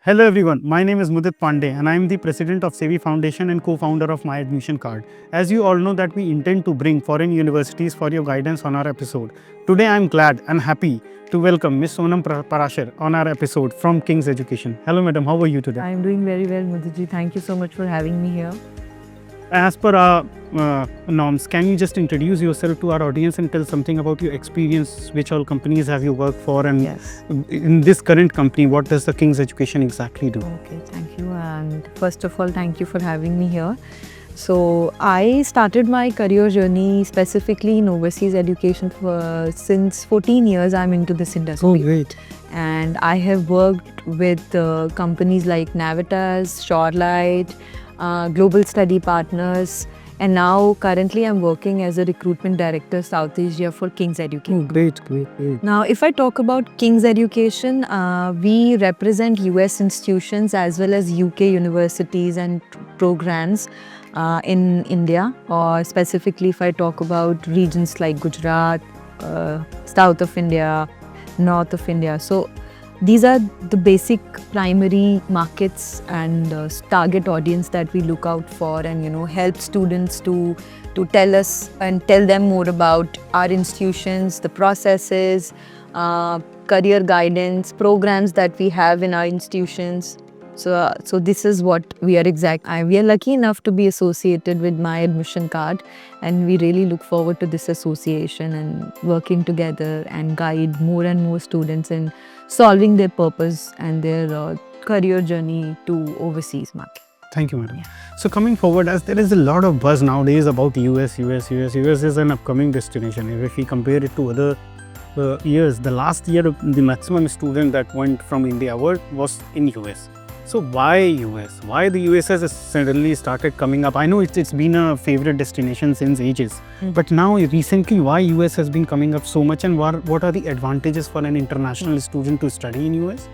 Hello everyone, my name is Mudit Pandey and I am the president of Sevi Foundation and co-founder of My Admission Card. As you all know that we intend to bring foreign universities for your guidance on our episode. Today I am glad and happy to welcome Ms. Sonam Parashar on our episode from King's Education. Hello madam, how are you today? I'm doing very well, Muditji. Thank you so much for having me here. As per our norms, can you just introduce yourself to our audience and tell something about your experience, which all companies have you worked for, and Yes. in this current company, what does the King's Education exactly do? Okay, thank you. And first of all, thank you for having me here. So, I started my career journey specifically in overseas education since 14 years. I'm into this industry. Great. And I have worked with companies like Navitas, Shorelight, Global Study Partners, and now currently I'm working as a recruitment director South Asia for King's Education. Great. Now, if I talk about King's Education, we represent US institutions as well as UK universities and programs in India, or specifically if I talk about regions like Gujarat, south of India, north of India. So these are the basic primary markets and target audience that we look out for, and help students to tell us and tell them more about our institutions, the processes, career guidance, programs that we have in our institutions. So this is what we are we are lucky enough to be associated with My Admission Card, and we really look forward to this association and working together and guide more and more students in solving their purpose and their career journey to overseas market. Thank you, madam. So coming forward, as there is a lot of buzz nowadays about US is an upcoming destination. If we compare it to other years, the last year the maximum student that went from India was in US. So why US? Why the US has suddenly started coming up? I know it's been a favorite destination since ages, but now recently why US has been coming up so much, and what are the advantages for an international student to study in US?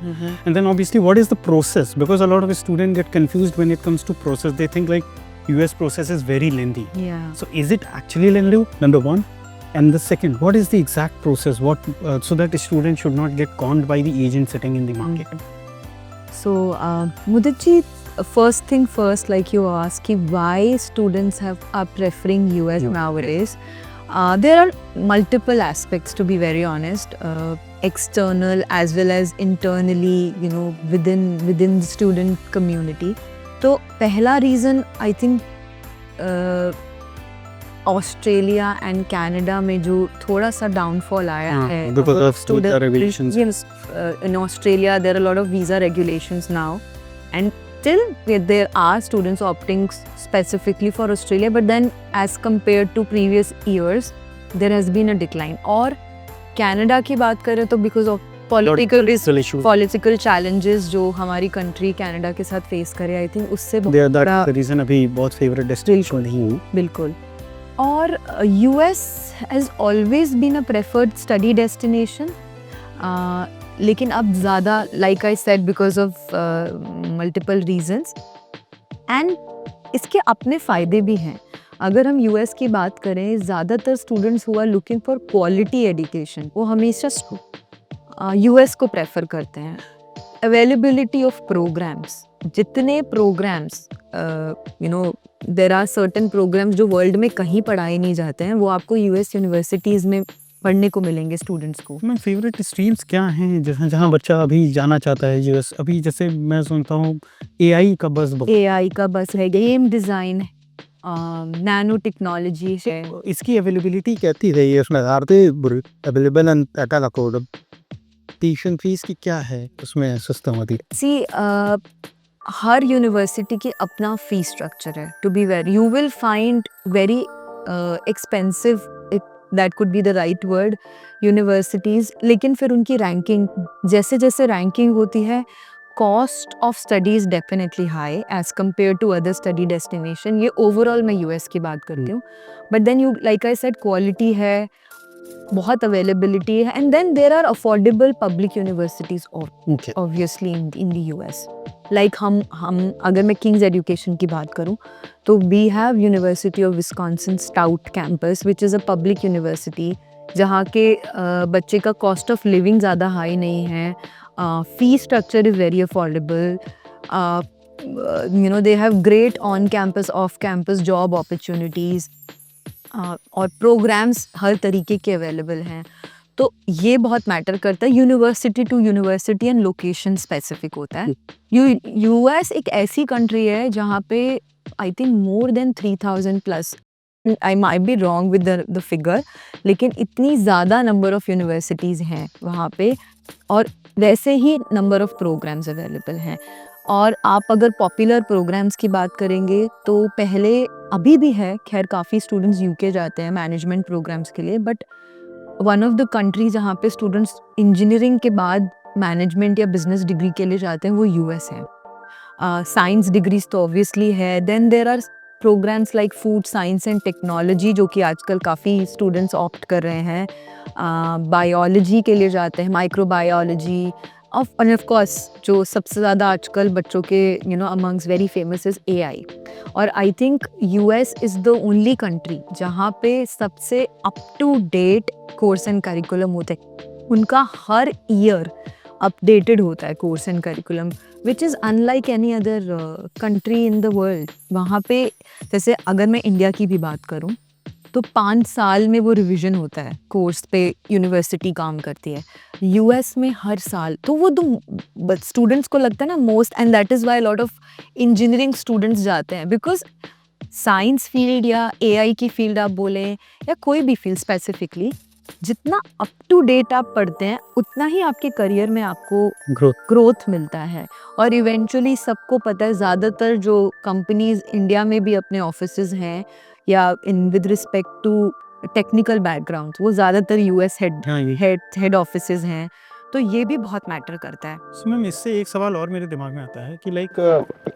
And then obviously what is the process? Because a lot of students get confused when it comes to process. They think like US process is very lengthy. Yeah. So is it actually lengthy? Number one. And the second, what is the exact process? So that the student should not get conned by the agent sitting in the market? So, Muditji, first thing first, like you asked, why students are preferring US nowadays. There are multiple aspects, to be very honest, external as well as internally, within the student community. So, pehla reason, I think, Australia and Canada में जो थोड़ा सा downfall आया है because of visa regulations. Yes, in Australia there are a lot of visa regulations now, and still there are students opting specifically for Australia, but then as compared to previous years there has been a decline. और Canada की बात करें तो because of political challenges जो हमारी country Canada के साथ face करे, आई थिंक उससे That's the reason अभी बहुत फेवरेट डेस्टिनेशन नहीं हूँ. बिल्कुल. और US has always been a preferred study destination, लेकिन अब ज़्यादा, like I said, because of multiple reasons, and इसके अपने फ़ायदे भी हैं. अगर हम US की बात करें, ज़्यादातर students who are looking for quality education वो हमेशा US को prefer करते हैं. Availability of programs, जितने programs, there are certain programs जो वर्ल्ड में कहीं पढ़ाए नहीं जाते हैं, वो आपको US यूनिवर्सिटीज़ में पढ़ने को मिलेंगे स्टूडेंट्स को. मैं फेवरेट स्ट्रीम्स क्या हैं जहाँ बच्चा अभी जाना चाहता है US? अभी जैसे मैं सुनता हूँ AI का बस है, गेम डिज़ाइन, नैनो टेक्नोलॉजी है. इसकी अवेलेबिलिटी कहती है ये उसमें are they available and at a affordable. Tuition fees की क्या है उसमें सिस्टम अभी? सी हर यूनिवर्सिटी की अपना फी स्ट्रक्चर है. To be very, you will find very expensive, that could be the right word, universities, लेकिन फिर उनकी रैंकिंग, जैसे जैसे रैंकिंग होती है, cost of studies definitely high as compare to other study destination. ये ओवरऑल मैं US की बात करती हूँ, but then you, like I said, quality है, बहुत अवेलेबिलिटी है, and then there are affordable public universities obviously in the US. Like हम अगर मैं किंग्स एजुकेशन की बात करूं तो we have university of Wisconsin Stout campus, which is a public university, जहाँ के बच्चे का कॉस्ट ऑफ लिविंग ज़्यादा हाई नहीं है, fee structure is very affordable. They have great on-campus, off-campus job opportunities. और प्रोग्राम्स हर तरीके के अवेलेबल हैं, तो ये बहुत मैटर करता है। University to university and location specific होता है। यूएस एक ऐसी कंट्री है जहाँ पे I think more than 3000 plus, I might be wrong with the figure, लेकिन इतनी ज़्यादा नंबर ऑफ़ यूनिवर्सिटीज़ हैं वहाँ पे, और वैसे ही नंबर ऑफ़ प्रोग्राम्स अवेलेबल हैं। और आप अगर पॉपुलर प्रोग्राम्स की बात करेंगे तो पहले, अभी भी है खैर, काफ़ी स्टूडेंट्स यूके जाते हैं मैनेजमेंट प्रोग्राम्स के लिए, but one of the country जहाँ पे स्टूडेंट्स इंजीनियरिंग के बाद मैनेजमेंट या बिजनेस डिग्री के लिए जाते हैं वो यूएस है। साइंस डिग्रीज तो ऑब्वियसली है, then there are programmes like food science and technology जो कि आजकल काफ़ी स्टूडेंट्स ऑप्ट कर रहे हैं। बायोलॉजी के लिए जाते हैं, माइक्रोबायोलॉजी, ऑफ कोर्स जो सबसे ज़्यादा आजकल बच्चों के amongst very famous is AI. और I think US is the only country जहाँ पे सबसे up to date course and curriculum होते हैं। उनका हर ईयर अपडेटेड होता है course and curriculum, which is unlike any other country in the world. वहाँ पे जैसे अगर मैं इंडिया की भी बात करूँ तो 5 साल में वो रिवीजन होता है कोर्स पे, यूनिवर्सिटी काम करती है। यूएस में हर साल, तो वो तो स्टूडेंट्स को लगता है ना most, and that is why lot of engineering students जाते हैं, बिकॉज साइंस फील्ड या एआई की फील्ड आप बोलें या कोई भी फील्ड स्पेसिफिकली, जितना अप टू डेट आप पढ़ते हैं उतना ही आपके करियर में आपको ग्रोथ मिलता है। और इवेंचुअली सबको पता है ज़्यादातर जो कंपनीज इंडिया में भी अपने ऑफिसेज हैं या in with respect to technical background, वो ज़्यादातर यूएस हेड ऑफिसेज हैं, तो ये भी बहुत मैटर करता है। So, मैम इससे एक सवाल और मेरे दिमाग में आता है कि लाइक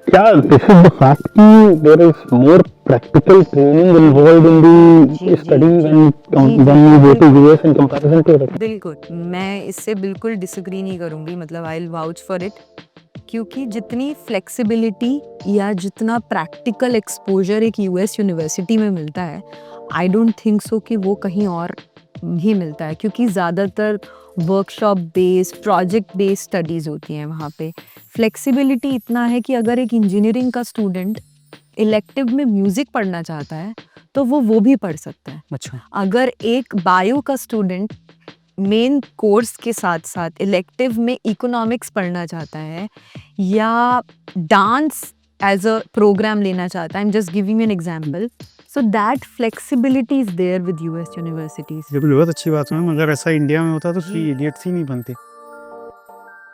क्या दिस इज द फैक्ट कि there is more practical training involved in the study when you go to US in comparison to other? बिल्कुल, मैं इससे बिल्कुल डिसएग्री नहीं करूँगी, मतलब I will vouch for it, क्योंकि जितनी फ्लेक्सिबिलिटी या जितना प्रैक्टिकल एक्सपोजर एक यूएस यूनिवर्सिटी में मिलता है, आई डोंट थिंक सो कि वो कहीं और भी मिलता है, क्योंकि ज़्यादातर workshop based, project based studies होती हैं वहाँ पे। फ्लेक्सिबिलिटी इतना है कि अगर एक इंजीनियरिंग का स्टूडेंट इलेक्टिव में म्यूज़िक पढ़ना चाहता है तो वो भी पढ़ सकता है। अच्छा, अगर एक बायो का स्टूडेंट मेन कोर्स के साथ साथ इलेक्टिव में इकोनॉमिक्स पढ़ना चाहता है या डांस एज अ प्रोग्राम लेना चाहता है, I am just giving an example, so that flexibility is there with US universities. ये भी बहुत अच्छी बात है मैम। अगर ऐसा इंडिया में होता तो थ्री इडियट्स ही नहीं बनते।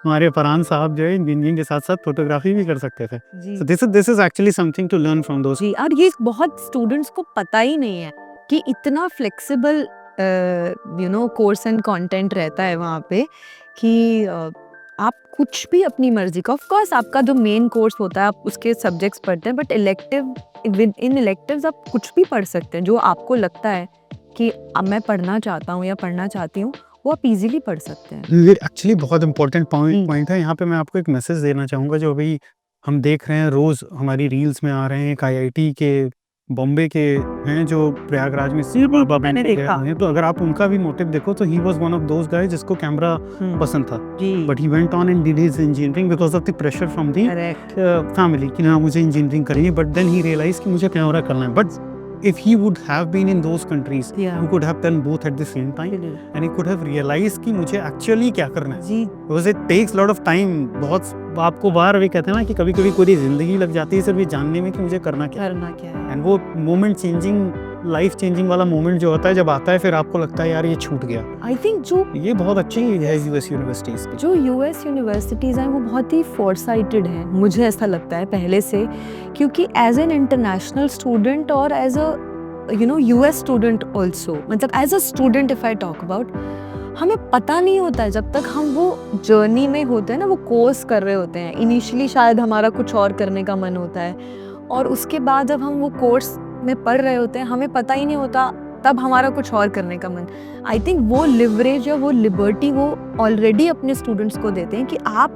हमारे फरहान साहब जो है इंजीनियरिंग के साथ साथ फोटोग्राफी भी कर सकते थे। So this is actually something to learn from those. जी, और ये बहुत स्टूडेंट्स को पता ही नहीं है कि इतना फ्लेक्सिबल कोर्स एंड कंटेंट रहता है वहाँ पे कि आप कुछ भी अपनी मर्जी का, ऑफ कोर्स आपका जो मेन कोर्स होता है आप उसके सब्जेक्ट्स पढ़ते हैं, बट इन इलेक्टिव्स आप कुछ भी पढ़ सकते हैं जो आपको लगता है कि अब मैं पढ़ना चाहता हूँ या पढ़ना चाहती हूँ, वो आप इजीली पढ़ सकते हैं। ये एक्चुअली बहुत इंपॉर्टेंट पॉइंट है। यहाँ पे मैं आपको एक मैसेज देना चाहूँगा जो अभी हम देख रहे हैं, रोज़ हमारी रील्स में आ रहे हैं। एक आईआईटी के बॉम्बे के हैं जो प्रयागराज में मैंने देखा हैं, तो अगर आप उनका भी मोटिव देखो तो he was one of those guys जिसको कैमरा पसंद था, but he went on and did his engineering because of the pressure from the family कि ना मुझे इंजीनियरिंग करनी है, बट देन ही रियलाइज कि मुझे कैमरा करना है। But if he would have been in those countries, Yeah. he could have done both at the same time, and he could have realized कि मुझे actually क्या करना है। जी, Because it takes lot of time। बहुत आपको बार भी कहते हैं ना कि कभी कभी पूरी जिंदगी लग जाती है सिर्फ ये जानने में कि मुझे करना क्या है। एंड वो मोमेंट चेंजिंग, लाइफ चेंजिंग वाला मोमेंट जो होता है जब आता है, फिर आपको लगता है यार ये छूट गया। आई थिंक जो ये बहुत अच्छी है यूएस यूनिवर्सिटीज की। जो यूएस यूनिवर्सिटीज़ हैं वो बहुत ही फोरसाइटेड हैं, मुझे ऐसा लगता है पहले से, क्योंकि एज एन इंटरनेशनल स्टूडेंट और as a US student also, मतलब as a student if I talk about, हमें पता नहीं होता है जब तक हम वो जर्नी में होते हैं ना, वो कोर्स कर रहे होते हैं। इनिशियली शायद हमारा कुछ और करने का मन होता है, और उसके बाद जब हम वो कोर्स में पढ़ रहे होते हैं हमें पता ही नहीं होता तब हमारा कुछ और करने का मन। आई थिंक वो लिवरेज या वो लिबर्टी वो ऑलरेडी अपने स्टूडेंट्स को देते हैं कि आप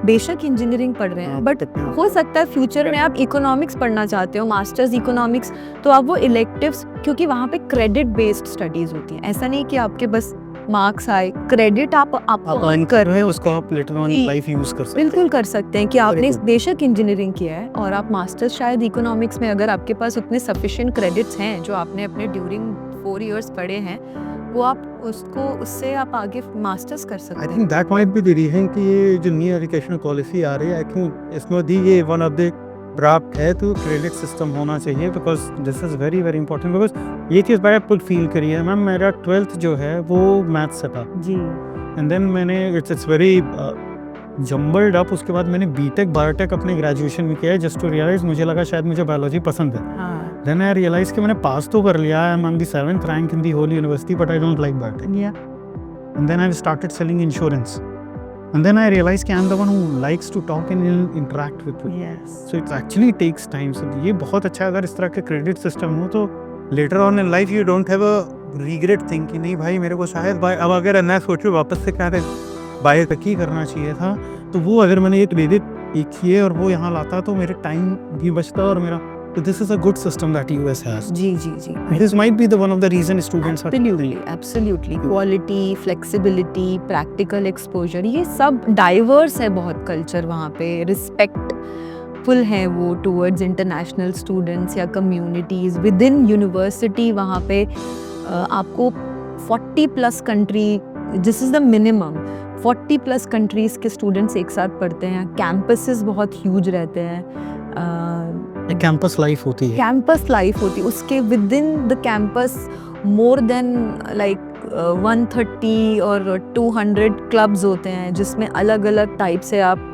बेशक इंजीनियरिंग पढ़ रहे हैं, बट हो सकता है फ्यूचर में आप इकोनॉमिक्स पढ़ना चाहते हो, मास्टर्स इकोनॉमिक्स, तो आप वो इलेक्टिव्स, क्योंकि वहाँ पे क्रेडिट बेस्ड स्टडीज़ होती हैं, ऐसा नहीं कि आपके बस मार्क्स आए, क्रेडिट आप अर्न कर रहे हैं उसको आप लेटर ऑन जी। लाइफ यूज कर सकते हैं। बिल्कुल कर सकते हैं कि आपने good. बेशक इंजीनियरिंग किया है और आप मास्टर्स शायद इकोनॉमिक्स में, अगर आपके पास उतने सफिशिएंट क्रेडिट्स हैं जो आपने अपने ड्यूरिंग 4 इयर्स पढ़े हैं, वो आप उससे आप आगे मास्टर्स कर सकते आई हैं। Think that might be the reason कि ये जो न्यू एजुकेशनल पॉलिसी आ रही है, आई थिंक इसमें भी ये वन ऑफ द ड्राफ्ट है तो क्रेडिट सिस्टम होना चाहिए, because this is very very important. Because ये चीज़ मैंने खुद फील करी है मैम, मेरा 12th जो है वो मैथ्स से था जी। एंड देन मैंने इट्स वेरी जम्बल्ड अप। उसके बाद मैंने बीटेक बायोटेक अपने ग्रेजुएशन में किया है जस्ट टू रियलाइज, मुझे लगा शायद मुझे बायोलॉजी पसंद है। हाँ। देन आई रियलाइज कि मैंने पास तो कर लिया, I am on the 7th rank in the whole university but I don't like biotech. या And then I started selling insurance. And then I realized कि I'm the one who likes to talk and interact with people. Yes. So it actually takes time. So ये बहुत अच्छा है, अगर इस तरह के क्रेडिट सिस्टम हो तो later on in life you don't have a regret thing कि नहीं भाई मेरे को शायद अब अगर मैं सोचूं वापस से क्या बाय तक ही करना चाहिए था, तो वो अगर मैंने ये क्रेडिट किए और वो यहाँ लाता तो मेरे टाइम भी बचता और मेरा, so this is a good system that US has. जी जी जी। This might be the one of the reason students are absolutely quality, flexibility, practical exposure, ये सब डाइवर्स है बहुत कल्चर वहाँ पे, रिस्पेक्टफुल है वो टूवर्ड्स इंटरनेशनल स्टूडेंट्स या कम्युनिटीज़ विद इन यूनिवर्सिटी। वहाँ पे आपको 40+ country, this is the minimum, 40+ countries के स्टूडेंट्स एक साथ पढ़ते हैं। कैंपसेस बहुत ह्यूज रहते हैं, कैंपस लाइफ होती है। कैंपस लाइफ होती है, उसके with in the campus more than like 130 और 200 क्लब्स होते हैं जिसमें अलग अलग टाइप से आप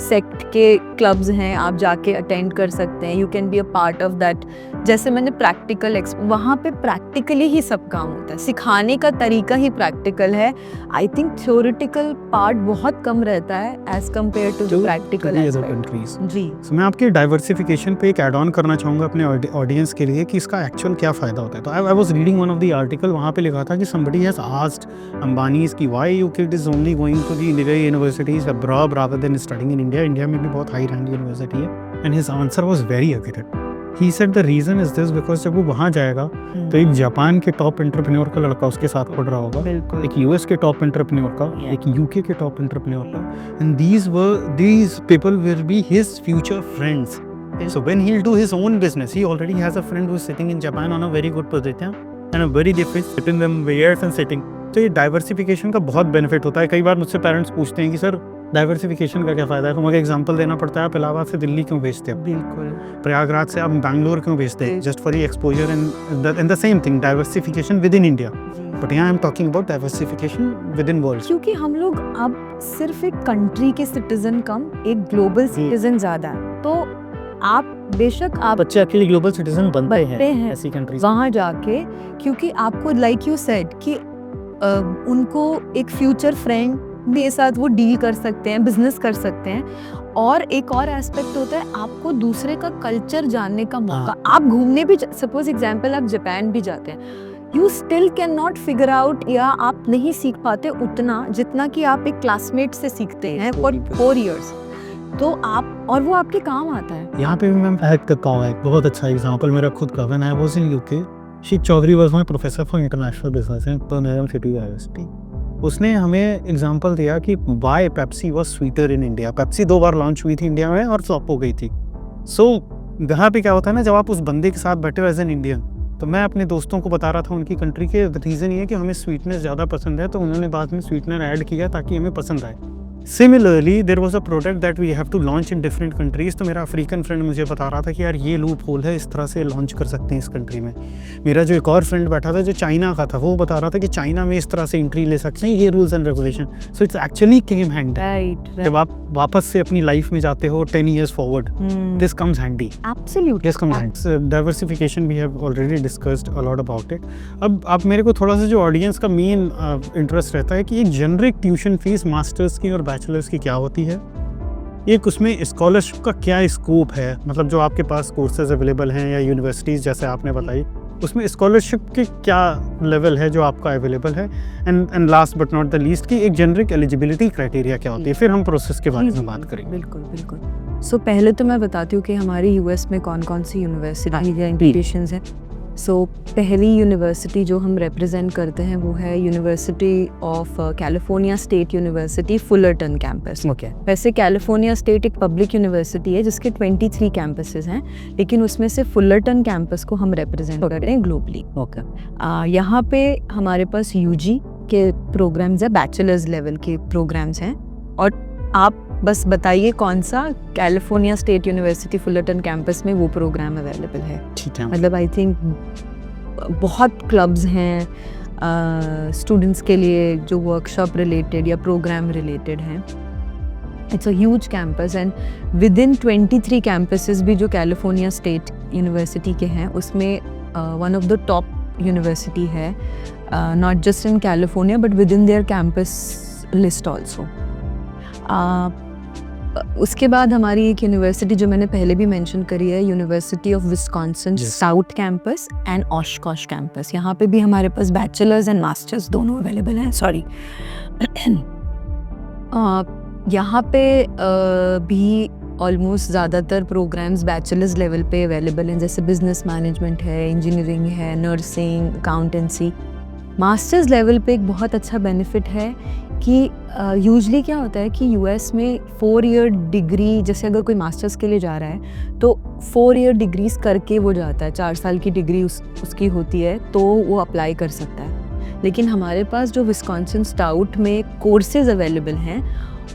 सेक्ट के क्लब्स हैं, आप जाके अटेंड कर सकते हैं। You can be a part of that. जैसे मैंने प्रैक्टिकल वहाँ पे प्रैक्टिकली ही सब काम होता है, सिखाने का तरीका ही प्रैक्टिकल है। आई थिंक थ्योरेटिकल पार्ट बहुत कम रहता है as compare to practical countries. जी। So, मैं आपके डाइवर्सिफिकेशन पे एक ऐड ऑन करना चाहूँगा अपने ऑडियंस के लिए कि इसका एक्चुअल क्या फ़ायदा होता है। तो I was reading one of the article, वहाँ पे लिखा था कि somebody has asked अंबानीज की why you kid is only going to the Indian universities abroad rather than studying in India. India में भी बहुत हाई रैंक यूनिवर्सिटी है and his answer was very accurate. He said the reason is this because जब वो वहाँ जाएगा तो एक जापान के टॉप एंटरप्रेन्योर का लड़का उसके साथ पढ़ रहा होगा, एक यूएस के टॉप एंटरप्रेन्योर का, एक यूके के टॉप एंटरप्रेन्योर का, and these people will be his future friends. So when he'll do his own business, he already has a friend who's sitting in Japan on a very good position and a very different between them years and sitting. तो ये diversification का बहुत benefit होता है। कई बार मुझसे parents पूछते हैं कि सर डाइवर्सिफिकेशन का क्या फ़ायदा है, तो मुझे एग्जांपल देना पड़ता है, आप इलाहाबाद से दिल्ली क्यों भेजते हो, बिल्कुल, प्रयागराज से आप बैंगलोर क्यों भेजते हैं, just for the exposure and the same thing diversification within India, but यहाँ I am talking about diversification within world. क्योंकि हम लोग अब सिर्फ एक कंट्री के सिटीजन कम एक ग्लोबल सिटीजन ज़्यादा है, तो आप बेशक आप बच्चे एक्चुअली ग्लोबल सिटीजन बनते बनते हैं ऐसी कंट्रीज वहाँ जाके, क्योंकि आपको लाइक यू सेड कि उनको एक फ्यूचर फ्रेंड के साथ वो डील कर सकते हैं, बिजनेस कर सकते हैं। और एक और एस्पेक्ट होता है आपको दूसरे का कल्चर जानने का मौका। आप घूमने भी, सपोज एग्जांपल आप जापान भी जाते हैं, you still can not figure out, या आप नहीं सीख पाते उतना जितना कि आप एक क्लासमेट से सीखते हैं फॉर 4 इयर्स। तो आप, और वो आपके काम आता है। यहाँ पे भी मैं ऐड करता हूँ एक बहुत अच्छा एग्जांपल मेरा खुद का। When I was in UK, she Chaudhary was my professor for international business in Birmingham city university. उसने हमें एग्जांपल दिया कि why Pepsi was sweeter in India. Pepsi 2 बार लॉन्च हुई थी इंडिया में और फ्लॉप हो गई थी। सो वहाँ पे क्या होता है ना, जब आप उस बंदे के साथ बैठे हो एज एन इंडियन, तो मैं अपने दोस्तों को बता रहा था उनकी कंट्री के रीज़न ये है कि हमें स्वीटनेस ज़्यादा पसंद है, तो उन्होंने बाद में स्वीटनर ऐड किया ताकि हमें पसंद आए। Similarly there was a product that we have to launch in different countries. तो मेरा अफ्रीकन फ्रेंड मुझे बता रहा था कि यार ये लूप होल है, इस तरह से लॉन्च कर सकते हैं इस कंट्री में। मेरा जो एक और फ्रेंड बैठा था जो चाइना का था, वो बता रहा था कि चाइना में इस तरह से एंट्री ले सकते हैं, ये rules and regulation. So it's actually came hand. Right. जब आप वापस से अपनी लाइफ में जाते हो 10 years forward, this comes handy. Absolutely. This comes handy. Diversification we have already discussed a lot about it. अब आप मेरे को थोड़ा सा जो ऑडियंस का मेन इंटरेस्ट रहता है कि एक जेनरिक ट्यूशन फीस मास्टर्स की और बैचलर्स की क्या होती है, एक उसमें स्कॉलरशिप का क्या स्कोप है, मतलब जो आपके पास कोर्सेज अवेलेबल हैं या यूनिवर्सिटीज़ जैसे आपने बताई, उसमें स्कॉलरशिप के क्या लेवल है जो आपका अवेलेबल है, and last but not the least की एक जेनरिक एलिजिबिलिटी क्राइटेरिया क्या होती है, फिर हम प्रोसेस के बारे में बात करेंगे। बिल्कुल बिल्कुल। सो पहले तो मैं बताती हूँ कि हमारी यूएस में कौन कौन सी यूनिवर्सिटी या इंस्टीट्यूशंस हैं। सो पहली यूनिवर्सिटी जो हम रिप्रेजेंट करते हैं वो है university of California state university Fullerton campus. Okay. वैसे कैलिफोर्निया स्टेट एक पब्लिक यूनिवर्सिटी है जिसके 23 कैंपसेस हैं, लेकिन उसमें से फुलरटन कैंपस को हम रिप्रेजेंट कर रहे हैं ग्लोबली। ओके। यहाँ पे हमारे पास यूजी के प्रोग्राम्स है, बैचलर्स लेवल के प्रोग्राम्स हैं। और आप बस बताइए कौन सा California state university Fullerton campus में वो प्रोग्राम अवेलेबल है। ठीक है। मतलब आई थिंक बहुत क्लब्स हैं स्टूडेंट्स के लिए जो वर्कशॉप रिलेटेड या प्रोग्राम रिलेटेड हैं। It's a huge campus and with in 23 campuses भी जो कैलिफोर्निया स्टेट यूनिवर्सिटी के हैं उसमें one of the top university है, not just in California but with in their campus list also. उसके बाद हमारी एक यूनिवर्सिटी जो मैंने पहले भी मेंशन करी है, university of Wisconsin south campus and Oshkosh campus. यहाँ पे भी हमारे पास बैचलर्स एंड मास्टर्स दोनों अवेलेबल हैं। सॉरी यहाँ पे भी ऑलमोस्ट ज़्यादातर प्रोग्राम्स बैचलर्स लेवल पे अवेलेबल हैं, जैसे बिजनेस मैनेजमेंट है, इंजीनियरिंग है, नर्सिंग, अकाउंटेंसी। मास्टर्स लेवल पे एक बहुत अच्छा बेनिफिट है कि यूजली क्या होता है कि यूएस में 4 ईयर डिग्री, जैसे अगर कोई मास्टर्स के लिए जा रहा है तो 4 ईयर डिग्रीज करके वो जाता है, 4 साल की डिग्री उसकी होती है तो वो अप्लाई कर सकता है। लेकिन हमारे पास जो विस्कॉन्सिन स्टाउट में कोर्सेज अवेलेबल हैं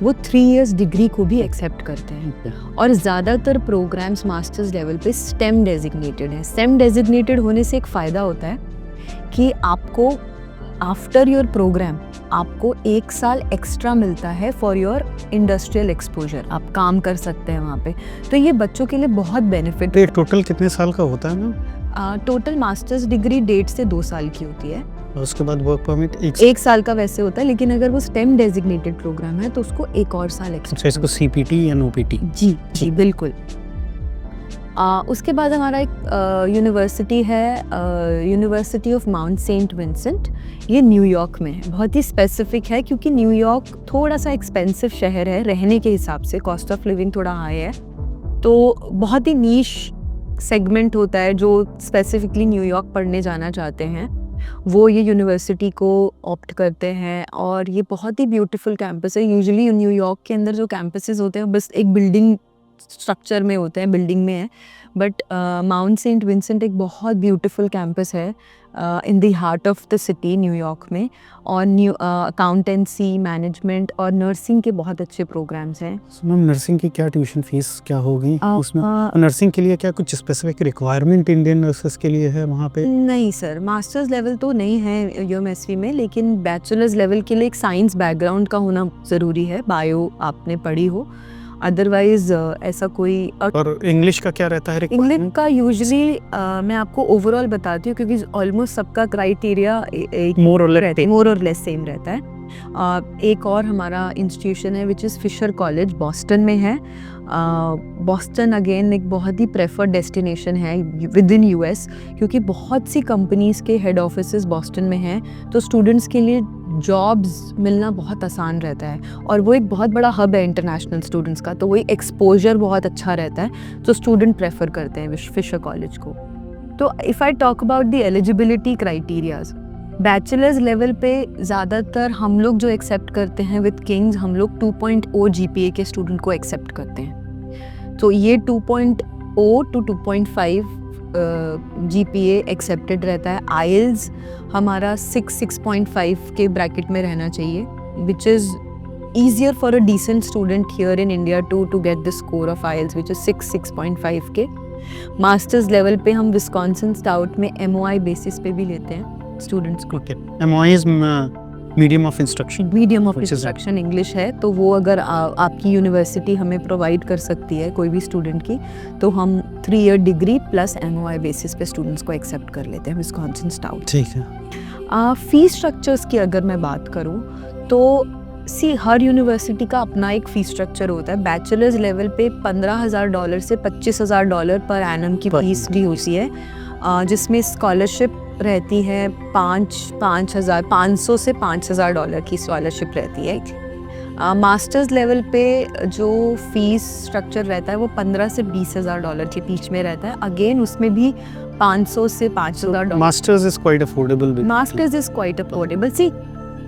वो 3 इयर्स डिग्री को भी एक्सेप्ट करते हैं। और ज़्यादातर प्रोग्राम्स मास्टर्स लेवल पे स्टेम डेजिग्नेटेड हैं। स्टेम डेजिग्नेटेड होने से एक फ़ायदा होता है कि आपको आफ्टर योर प्रोग्राम आपको 1 साल एक्स्ट्रा मिलता है फॉर योर इंडस्ट्रियल एक्सपोजर। आप काम कर सकते हैं वहाँ पे, तो ये बच्चों के लिए बहुत बेनिफिट। टोटल कितने साल का होता है मैम? टोटल मास्टर्स डिग्री 1.5 से 2 साल की होती है। और उसके बाद वर्क परमिट 1 साल का वैसे होता है, लेकिन अगर वो स्टेम डेजिग्नेटेड प्रोग्राम है तो उसको 1 और साल एक्स्ट्रा। अच्छा, इसको सीपीटी या नोपीटी? जी बिल्कुल। उसके बाद हमारा एक यूनिवर्सिटी है, university of Mount Saint Vincent. ये न्यूयॉर्क में है। बहुत ही स्पेसिफिक है क्योंकि न्यूयॉर्क थोड़ा सा एक्सपेंसिव शहर है रहने के हिसाब से, कॉस्ट ऑफ लिविंग थोड़ा हाई है, तो बहुत ही नीश सेगमेंट होता है जो स्पेसिफिकली न्यूयॉर्क पढ़ने जाना चाहते हैं वो ये यूनिवर्सिटी को ऑप्ट करते हैं। और ये बहुत ही ब्यूटीफुल कैंपस है। यूजुअली न्यूयॉर्क के अंदर जो कैंपसेस होते हैं बस एक बिल्डिंग स्ट्रक्चर में होते हैं, बिल्डिंग में है, बट माउंट सेंट विंसेंट एक बहुत ब्यूटीफुल कैंपस है in the heart of the city New York में। और अकाउंटेंसी, मैनेजमेंट और नर्सिंग के बहुत अच्छे प्रोग्राम्स हैं। मैम नर्सिंग की क्या ट्यूशन फीस क्या होगी उसमें? नर्सिंग के लिए क्या कुछ स्पेसिफिक रिक्वायरमेंट इंडियन नर्सेस के लिए है वहाँ पे? नहीं सर, मास्टर्स लेवल तो नहीं है यूएमएसवी में, लेकिन बैचलर्स लेवल के लिए एक साइंस बैकग्राउंड का होना ज़रूरी है, बायो आपने पढ़ी हो, अदरवाइज ऐसा कोई। और इंग्लिश का क्या रहता है? इंग्लिश का यूजुअली मैं आपको ओवरऑल बताती हूँ क्योंकि ऑलमोस्ट सबका क्राइटेरिया मोर और लेस सेम रहता है। एक और हमारा इंस्टीट्यूशन है which is Fisher college, Boston में है। बॉस्टन अगेन एक बहुत ही प्रेफर्ड डेस्टिनेशन है विद इन यूएस क्योंकि बहुत सी कंपनीज़ के हेड ऑफिसेस बॉस्टन में हैं, तो स्टूडेंट्स के लिए जॉब्स मिलना बहुत आसान रहता है। और वो एक बहुत बड़ा हब है इंटरनेशनल स्टूडेंट्स का, तो वही एक्सपोजर बहुत अच्छा रहता है, तो स्टूडेंट प्रेफर करते हैं फिशर कॉलेज को। तो if I talk about the eligibility criterias, bachelors level पे ज़्यादातर हम लोग जो एक्सेप्ट करते हैं विद किंग्स, हम लोग 2.0 GPA के स्टूडेंट को एक्सेप्ट करते हैं। तो ये 2.0 to 2.5 GPA एक्सेप्टेड रहता है। IELTS हमारा 6.5 के ब्रैकेट में रहना चाहिए, which is easier for a decent student here in India to get the score of IELTS which is 6.5 के। मास्टर्स लेवल पे हम विस्कॉन्सिन स्टाउट में MOI बेसिस पे भी लेते हैं स्टूडेंट्स को। MOI is medium of instruction. Medium of instruction English है, तो वो अगर आपकी यूनिवर्सिटी हमें प्रोवाइड कर सकती है कोई भी स्टूडेंट की, तो हम 3 year degree plus MOI basis पे स्टूडेंट्स को एक्सेप्ट कर लेते हैं विस्कॉन्सिन स्टाउट। ठीक है। फीस स्ट्रक्चर्स की अगर मैं बात करूँ तो हर यूनिवर्सिटी का अपना एक फ़ी स्ट्रक्चर होता है। बैचलर्स लेवल पे $15,000 से $25,000 पर एनम की फीस भी होती है, जिसमें स्कॉलरशिप रहती है $500 से $5,000 की स्कॉलरशिप रहती है। मास्टर्स लेवल पे जो फीस स्ट्रक्चर रहता है वो 15 से 20,000 डॉलर के बीच में रहता है. अगेन उसमें भी 500 से 5,000 dollar. Masters is quite affordable. Masters is quite affordable. See,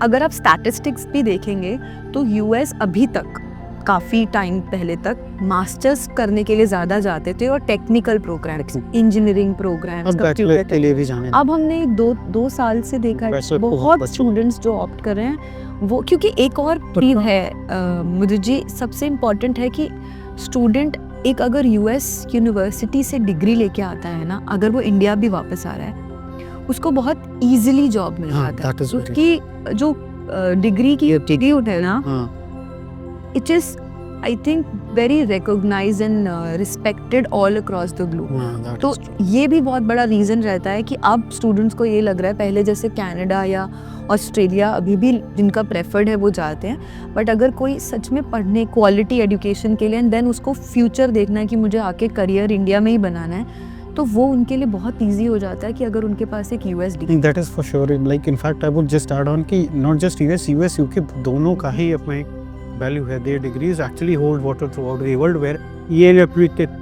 अगर आप स्टैटिस्टिक्स भी देखेंगे तो यूएस अभी तक काफ़ी टाइम पहले तक मास्टर्स करने के लिए ज़्यादा जाते थे और टेक्निकल प्रोग्राम्स, इंजीनियरिंग प्रोग्राम्स, अब बैचलर के लिए भी जाने. अब हमने दो साल से देखा है वैसे बहुत बच्चे- स्टूडेंट्स जो ऑप्ट कर रहे हैं वो, क्योंकि एक और चीज है मुझे जी सबसे इम्पोर्टेंट है कि स्टूडेंट एक अगर यूएस यूनिवर्सिटी से डिग्री लेके आता है ना, अगर वो इंडिया भी वापस आ रहा है उसको बहुत इजीली जॉब मिल हाँ, जाता that है. is very- उसकी जो डिग्री की एप्टीट्यूड है ना, हाँ, it is I think very recognised and respected all across the globe. हाँ, that तो is true. ये भी बहुत बड़ा रीज़न रहता है कि अब स्टूडेंट्स को ये लग रहा है, पहले जैसे कनाडा या ऑस्ट्रेलिया अभी भी जिनका प्रेफर्ड है वो जाते हैं, बट अगर कोई सच में पढ़ने क्वालिटी एजुकेशन के लिए एंड देन उसको फ्यूचर देखना है कि मुझे आके करियर इंडिया में ही बनाना है, तो वो उनके लिए बहुत ईजी हो जाता है कि अगर उनके पास एक US degree. That is for sure. Like in fact, I would just add on कि not just US, UK दोनों का ही अपना एक वैल्यू है. Their degrees actually hold water throughout the world. Where ये reputed,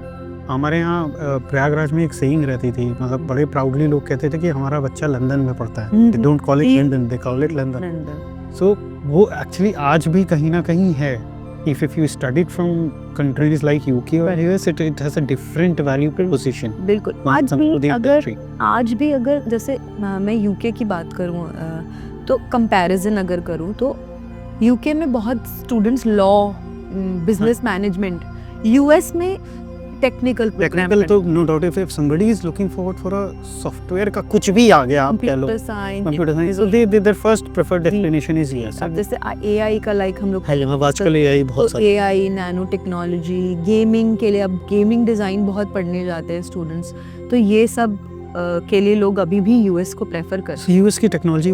हमारे यहाँ प्रयागराज में एक सेइंग रहती थी, मतलब बड़े प्राउडली लोग कहते थे कि हमारा बच्चा लंदन में पढ़ता है. They don't call it London, they call it London. So वो एक्चुअली आज भी कहीं ना कहीं है. If you studied from countries like UK or US, it has a different value proposition. बिल्कुल. आज भी अगर जैसे मैं यूके की बात करूँ तो कंपैरिजन अगर करूँ तो यूके में बहुत students law, business management, US में टेक्निकल टेक्निकल तो no doubt. if somebody is looking forward for a software का कुछ भी आ गया, आप कह लो computer science, computer science, so their first preferred destination is US. अब जैसे एआई का लाइक हम लोग आजकल AI बहुत सारी एआई, नैनो टेक्नोलॉजी, गेमिंग के लिए अब गेमिंग डिज़ाइन बहुत पढ़ने जाते हैं स्टूडेंट्स, तो ये सब के लिए लोग अभी भी यूएस को प्रेफर करते So US की technology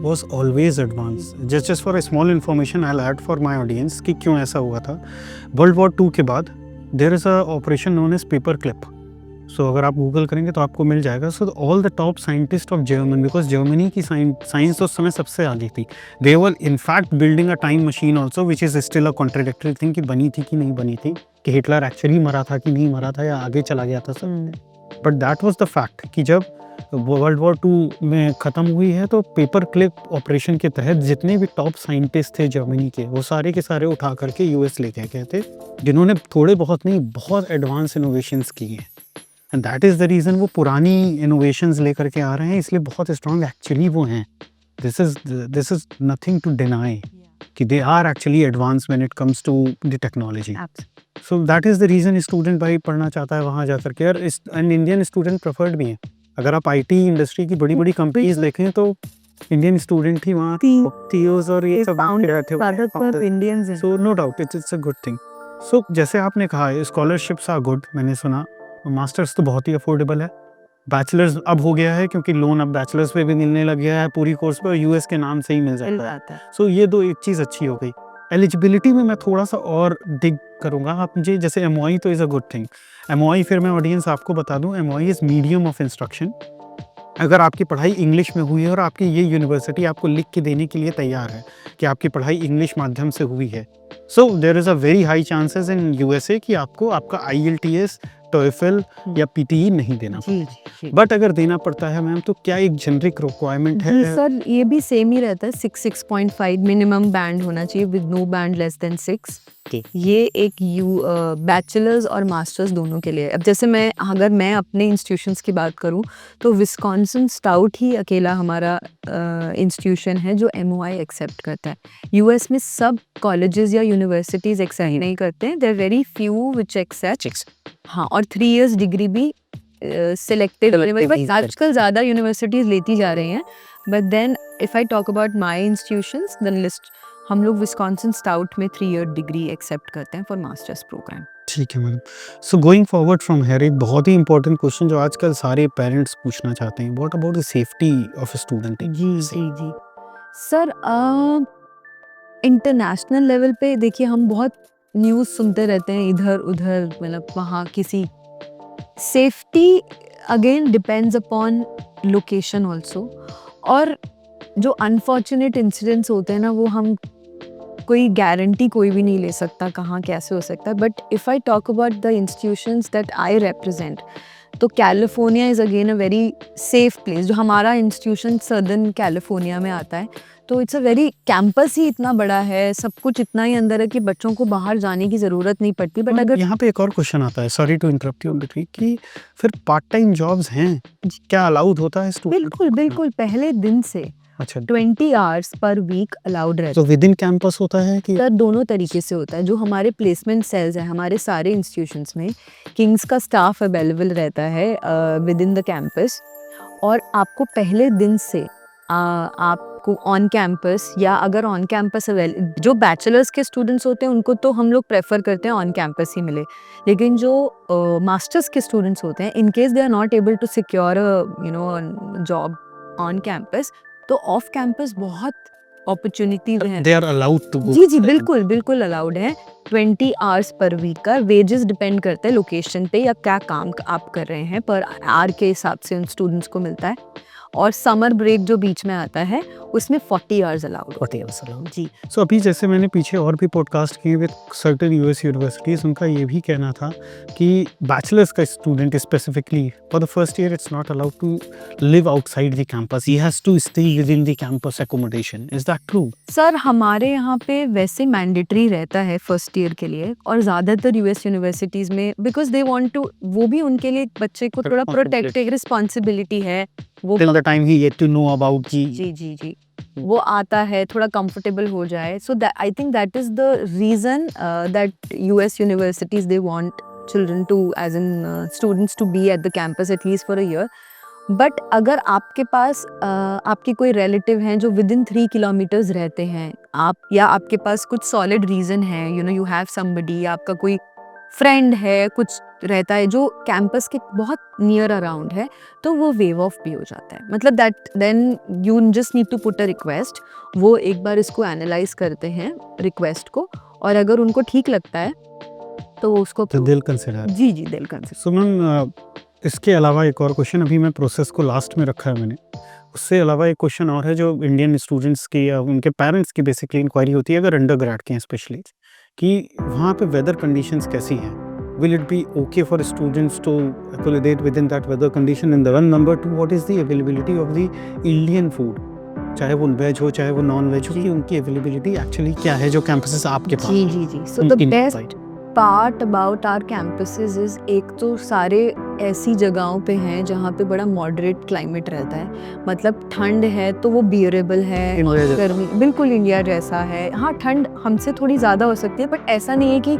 was always advanced. Just for a small information I'll add for my audience कि क्यों ऐसा हुआ था. World War II के बाद there is a operation known as paperclip. So अगर आप गूगल करेंगे तो आपको मिल जाएगा. So all the top scientists of Germany, because Germany की साइंस उस समय सबसे आगे थी, they were in fact building a time machine also, which is still a contradictory thing कि बनी थी कि नहीं बनी थी, कि हिटलर एक्चुअली मरा था कि नहीं मरा था या आगे चला गया था सब. हैं. But that was the fact कि जब वर्ल्ड वॉर 2 में ख़त्म हुई है तो पेपर क्लिप ऑपरेशन के तहत जितने भी टॉप साइंटिस्ट थे जर्मनी के, वो सारे के सारे उठा करके यूएस लेके गए थे, जिन्होंने थोड़े बहुत नहीं बहुत एडवांस इनोवेशंस किए हैं. And that is the reason वो पुरानी इनोवेशंस लेकर के आ रहे हैं, इसलिए बहुत स्ट्रॉन्ग एक्चुअली वो हैं. This is nothing to deny कि they are actually advance when it comes to the technology. So that is the reason student भाई पढ़ना चाहता है वहाँ जा करके. और एंड इंडियन स्टूडेंट प्रेफर्ड भी हैं. अगर आप आईटी इंडस्ट्री की बड़ी बड़ी कंपनीज देखें तो इंडियन स्टूडेंट ही वहाँ CEOs और ये सब रहते हैं. इंडियंस हैं. So no doubt it's a good thing. So जैसे आपने कहा स्कॉलरशिप्स आर गुड, मैंने सुना. मास्टर्स तो बहुत ही अफोर्डेबल है. बैचलर्स अब हो गया है क्योंकि लोन अब बैचलर्स पे भी मिलने लग गया है पूरी कोर्स पे, यूएस के नाम से ही मिल जाता है. सो ये दो एक चीज़ अच्छी हो गई. एलिजिबिलिटी में मैं थोड़ा सा और डिग करूँगा. आप मुझे जैसे MOI तो is a good thing. MOI फिर मैं ऑडियंस आपको बता दूँ, MOI is medium of instruction. अगर आपकी पढ़ाई इंग्लिश में हुई है और आपकी ये यूनिवर्सिटी आपको लिख के देने के लिए तैयार है कि आपकी पढ़ाई इंग्लिश माध्यम से हुई है, so there is a very high chances in USA कि आपको आपका IELTS, TOEFL या PTE नहीं देना. बट अगर देना पड़ता है मैम तो क्या एक जेनरिक रिक्वायरमेंट है? सर ये भी सेम ही रहता है. 6.5 मिनिमम बैंड होना चाहिए with no band less than 6. ये एक बैचलर्स और मास्टर्स दोनों के लिए. अब जैसे अगर मैं अपने इंस्टीट्यूशंस की बात करूं तो विस्कॉन्सिन स्टाउट ही अकेला हमारा इंस्टीट्यूशन है जो MOI एक्सेप्ट करता है. यूएस में सब कॉलेजेस या यूनिवर्सिटीज एक्सेप्ट नहीं करते हैं. There are very few which accept. हाँ, और 3 इयर्स डिग्री भी सिलेक्टेड आजकल ज़्यादा यूनिवर्सिटीज़ लेती जा रही हैं. But then if I talk about my institutions then list हम लोग विस्कॉन्सिन स्टाउट में 3 ईयर डिग्री एक्सेप्ट करते हैं फॉर मास्टर्स प्रोग्राम. ठीक है madam. So going forward from here, एक बहुत ही इंपॉर्टेंट क्वेश्चन जो आजकल सारे पेरेंट्स पूछना चाहते हैं, what about the safety of a student? जी सर, इंटरनेशनल लेवल पे देखिए हम बहुत न्यूज़ सुनते रहते हैं इधर उधर, मतलब वहाँ किसी safety again depends upon location also. और जो अनफॉर्चुनेट इंसिडेंट्स होते हैं ना वो हम कोई गारंटी कोई भी नहीं ले सकता कहाँ कैसे हो सकता है, but if I talk about the institutions that I represent, तो California is again a very safe place. जो हमारा इंस्टीट्यूशन सदर्न कैलिफोर्निया में आता है, तो इट्स अ वेरी, कैंपस ही इतना बड़ा है, सब कुछ इतना ही अंदर है कि बच्चों को बाहर जाने की ज़रूरत नहीं पड़ती। बट अगर यहाँ पे एक और क्वेश्चन आता है, sorry to interrupt you between, कि फिर पार्ट टाइम जॉब्स हैं, क्या अलाउड होता है स्टूडेंट? बिल्कुल बिल्कुल पहले दिन से अच्छा, 20 आवर्स पर वीक अलाउड रहता तो विद इन कैंपस होता है कि? है। दोनों तरीके से होता है। जो हमारे प्लेसमेंट सेल्स हैं हमारे सारे इंस्टीट्यूशंस में, किंग्स का स्टाफ अवेलेबल रहता है विद इन द कैंपस, और आपको पहले दिन से आपको ऑन कैंपस, या अगर ऑन कैंपस जो बैचलर्स के स्टूडेंट्स होते हैं उनको तो हम लोग प्रेफर करते हैं ऑन कैंपस ही मिले, लेकिन जो मास्टर्स के स्टूडेंट्स होते हैं, in case they are not able to secure job on campus, तो ऑफ कैंपस बहुत अपॉर्चुनिटीज हैं। They are allowed to go? जी जी बिल्कुल बिल्कुल अलाउड है। 20 आवर्स पर वीक का वेजेस डिपेंड करते हैं लोकेशन पे या क्या काम आप कर रहे हैं, पर आवर के हिसाब से उन स्टूडेंट्स को मिलता है। और समर ब्रेक जो बीच में आता है उसमें 40 आवर्स अलाउड। 40 hours allowed. जी सो अभी जैसे मैंने पीछे और भी पॉडकास्ट किए विद सर्टेन यूएस यूनिवर्सिटीज, उनका ये भी कहना था कि बैचलर्स का student specifically for the first year it's not allowed to live outside the campus, he has to stay within the campus accommodation. Is that true? Sir, हमारे यहाँ पे वैसे मैंडेटरी रहता है फर्स्ट ईयर के लिए, और ज़्यादातर यूएस यूनिवर्सिटीज़ में, बिकॉज दे वांट टू, वो भी उनके लिए बच्चे को थोड़ा प्रोटेक्टिव रिस्पॉन्सिबिलिटी है वो। Till the time he get to know about जी जी जी वो आता है, थोड़ा कंफर्टेबल हो जाए। So I think that is the reason that US universities they want children to, as in students, to be at the campus at least for a year. But अगर आपके पास आपके कोई रिलेटिव हैं जो विद इन 3 किलोमीटर्स रहते हैं, आप, या आपके पास कुछ सॉलिड रीजन है, यू हैव समबडी, आपका कोई फ्रेंड है, कुछ रहता है जो कैंपस के बहुत नियर अराउंड है, तो वो वेव ऑफ भी हो जाता है। मतलब that then you just need to put a request. वो एक बार इसको एनालाइज करते हैं रिक्वेस्ट को, और अगर उनको ठीक लगता है तो वो उसको दिल कंसिडर। जी जी दिल कंसिडर। सुमन, इसके अलावा एक और क्वेश्चन, अभी मैं प्रोसेस को लास्ट में रखा है मैंने, उससे अलावा एक क्वेश्चन और है जो इंडियन स्टूडेंट्स की या उनके पेरेंट्स की बेसिकली इंक्वायरी होती है, अगर अंडर ग्रेड के हैं स्पेशली, कि वहाँ पे वेदर कंडीशंस कैसी हैं? Will it be okay for students to accommodate within that weather condition? In the one, number 2, what is the availability of the Indian food, चाहे वो वेज हो चाहे वो नॉन वेज हो, कि उनकी अवेलेबिलिटी एक्चुअली क्या है जो कैंपसेस आपके पास? जी जी जी so the best part about our campuses is, एक तो सारे ऐसी जगहों पे हैं जहाँ पे बड़ा मॉडरेट क्लाइमेट रहता है, मतलब ठंड है तो वो बियरेबल है, गर्मी बिल्कुल इंडिया जैसा है। हाँ, ठंड हमसे थोड़ी ज़्यादा हो सकती है, बट ऐसा नहीं है कि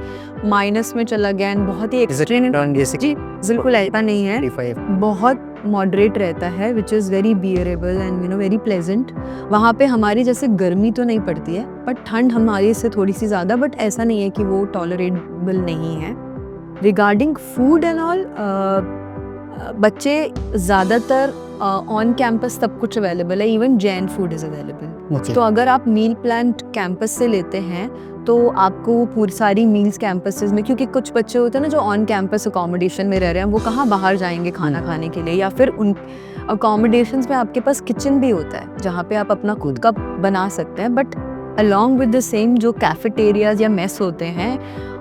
माइनस में चला गया एंड बहुत ही एक्सट्रीम। जी बिल्कुल ऐसा नहीं है, बहुत मॉडरेट रहता है, which is very bearable and very pleasant. वहाँ पे हमारी जैसे गर्मी तो नहीं पड़ती है, बट ठंड हमारी से थोड़ी सी ज़्यादा, बट ऐसा नहीं है कि वो टॉलरेबल नहीं है। रिगार्डिंग फूड एंड ऑल, बच्चे ज़्यादातर ऑन कैंपस सब कुछ अवेलेबल है, even Jain food is available. तो अगर आप मील प्लान कैंपस से लेते हैं तो आपको पूरी सारी मील्स कैंपसेस में, क्योंकि कुछ बच्चे होते हैं ना जो ऑन कैंपस अकोमोडेशन में रह रहे हैं, वो कहाँ बाहर जाएंगे खाना खाने के लिए, या फिर उन अकोमोडेशंस में आपके पास किचन भी होता है जहाँ पे आप अपना खुद का बना सकते हैं। But along with the same जो कैफेटेरियाज या मेस होते हैं,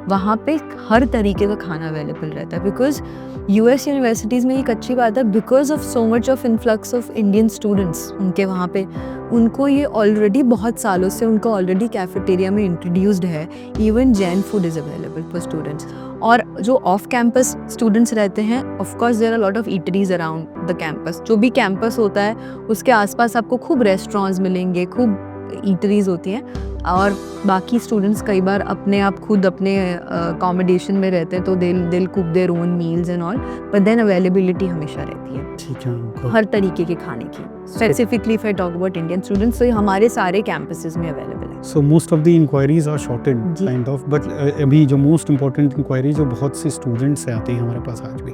वहाँ पे हर तरीके का खाना अवेलेबल रहता है। बिकॉज यूएस यूनिवर्सिटीज़ में एक अच्छी बात है, because of so much of influx of Indian students, उनके वहाँ पे उनको ये ऑलरेडी बहुत सालों से उनका ऑलरेडी कैफेटेरिया में इंट्रोड्यूस्ड है। Even Jain food is available for students. और जो ऑफ कैंपस स्टूडेंट्स रहते हैं, of course there are lot of eateries around the campus. जो भी कैंपस होता है उसके आसपास आपको खूब रेस्टोरेंट्स मिलेंगे, खूब ईटरीज होती हैं। और बाकी स्टूडेंट्स कई बार अपने आप खुद अपने अकोमोडेशन में रहते हैं, तो they'll cook their own meals and all, but then availability हमेशा रहती है। ठीक है, हर तरीके के खाने की। Specifically if I talk about Indian students, तो ये हमारे सारे कैंपसेस में अवेलेबल है। So most of the inquiries are sorted kind of, but अभी जो मोस्ट इंपॉर्टेंट इंक्वायरी जो बहुत से स्टूडेंट्स से आती हैं हमारे पास आज भी,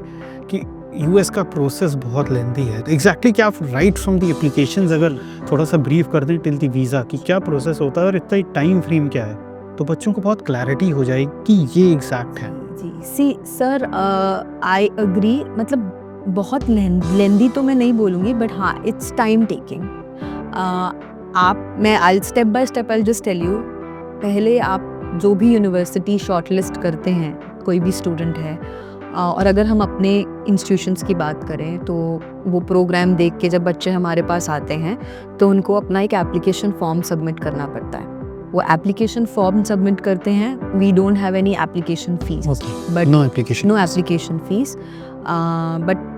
कि यूएस का प्रोसेस बहुत लेंथी है। तो एग्जैक्टली क्या राइट फ्रॉम द एप्लीकेशंस अगर थोड़ा सा ब्रीफ कर दें टिल द वीज़ा कि क्या प्रोसेस होता है और इतना टाइम फ्रेम क्या है, तो बच्चों को बहुत क्लैरिटी हो जाए कि ये एग्जैक्ट है। जी सी सर, आई अग्री, मतलब बहुत लेंदी तो मैं नहीं बोलूँगी, बट हाँ इट्स टाइम टेकिंग। मैं I step by step I just tell you. पहले आप जो भी यूनिवर्सिटी शॉर्टलिस्ट करते हैं, कोई भी स्टूडेंट है, और अगर हम अपने इंस्टीट्यूशंस की बात करें तो वो प्रोग्राम देख के जब बच्चे हमारे पास आते हैं तो उनको अपना एक एप्लीकेशन फॉर्म सबमिट करना पड़ता है। वो एप्लीकेशन फॉर्म सबमिट करते हैं, we don't have any application fees, but no application fees, but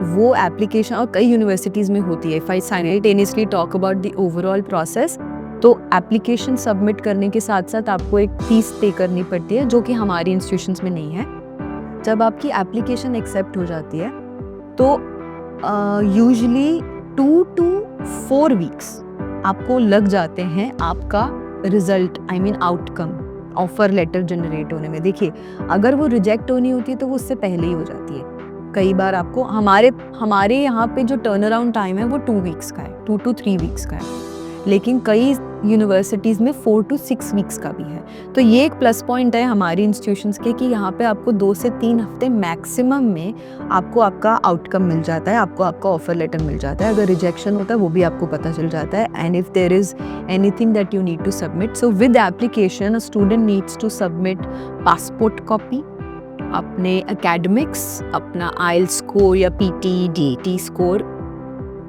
वो एप्लीकेशन और कई यूनिवर्सिटीज़ में होती है। If I simultaneously talk about the overall process, तो एप्लीकेशन सबमिट करने के साथ साथ आपको एक फ़ीस पे करनी पड़ती है जो कि हमारी इंस्टीट्यूशंस में नहीं है। जब आपकी एप्लीकेशन एक्सेप्ट हो जाती है तो यूजुअली 2 to 4 वीक्स आपको लग जाते हैं आपका result, I mean outcome, offer letter generate होने में। देखिए, अगर वो रिजेक्ट होनी होती है तो वो उससे पहले ही हो जाती है। कई बार आपको हमारे यहाँ पे जो टर्न अराउंड टाइम है वो 2 वीक्स का है, 2 to 3 वीक्स का है, लेकिन कई यूनिवर्सिटीज़ में 4 to 6 वीक्स का भी है। तो ये एक प्लस पॉइंट है हमारी इंस्टीट्यूशंस के कि यहाँ पे आपको 2 से 3 हफ्ते मैक्सिमम में आपको आपका आउटकम मिल जाता है, आपको आपका ऑफर लेटर मिल जाता है। अगर रिजेक्शन होता है वो भी आपको पता चल जाता है। And if there is anything that you need to submit, so with application a student needs to submit passport copy, अपने एकेडमिक्स, अपना आइल्स स्कोर या PT, DET स्कोर